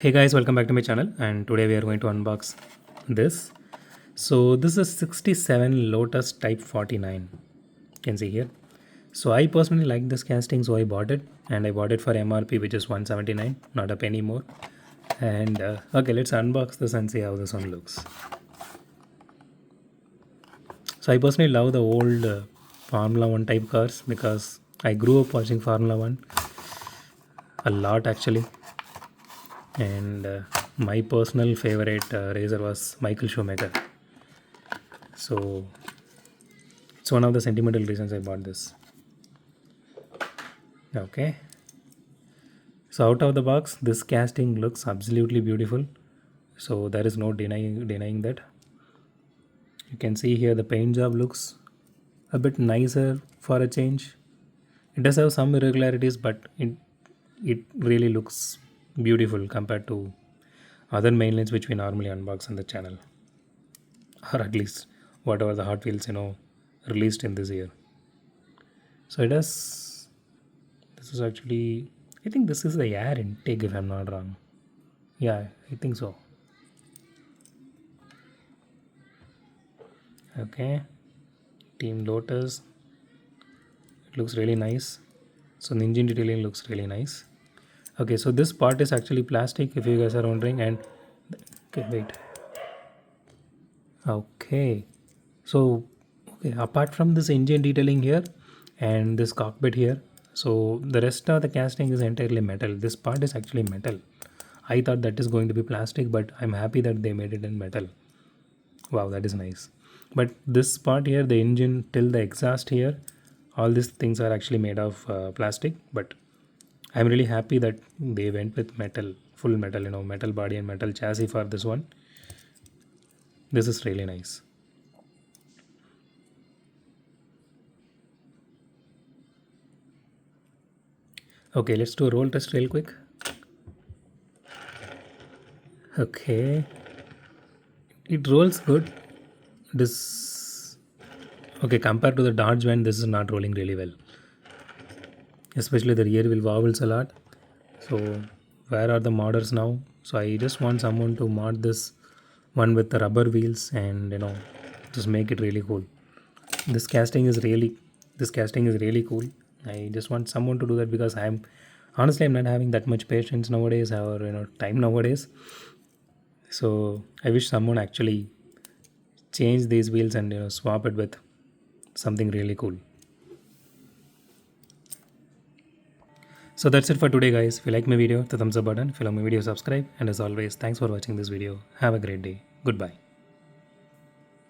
Hey guys, welcome back to my channel, and today we are going to unbox this. So this is 67 Lotus Type 49. You can see here. So I personally like this casting, so I bought it, and I bought it for MRP, which is 179, not a penny more. And okay, let's unbox this and see how this one looks. So I personally love the old Formula One type cars because I grew up watching Formula One a lot actually, and my personal favorite racer was Michael Schumacher. So it's one of the sentimental reasons I bought this. Okay, so out of the box this casting looks absolutely beautiful, so there is no denying that. You can see here the paint job looks a bit nicer for a change. It does have some irregularities, but it really looks beautiful compared to other mainlines which we normally unbox on the channel, or at least whatever the Hot Wheels released in this year. So it has, this is actually, I think this is the air intake if I'm not wrong. Yeah, I think so. Okay, Team Lotus. It looks really nice. So the engine detailing looks really nice. Okay, so this part is actually plastic if you guys are wondering. And okay, wait. Okay, so okay, apart from this engine detailing here and this cockpit here, so the rest of the casting is entirely metal. This part is actually metal. I thought that is going to be plastic, but I'm happy that they made it in metal. Wow, that is nice. But this part here, the engine till the exhaust here, all these things are actually made of plastic. But I'm really happy that they went with metal, full metal, metal body and metal chassis for this one. This is really nice. Okay, let's do a roll test real quick. Okay, it rolls good. This, okay, compared to the Dodge van, this is not rolling really well. Especially the rear wheel wobbles a lot. So where are the modders now? So I just want someone to mod this one with the rubber wheels and just make it really cool. This casting is really cool. I just want someone to do that because I'm not having that much patience nowadays, or time nowadays. So I wish someone actually change these wheels and swap it with something really cool. So that's it for today guys. If you like my video, the thumbs up button. If you like my video, subscribe. And as always, thanks for watching this video. Have a great day. Goodbye.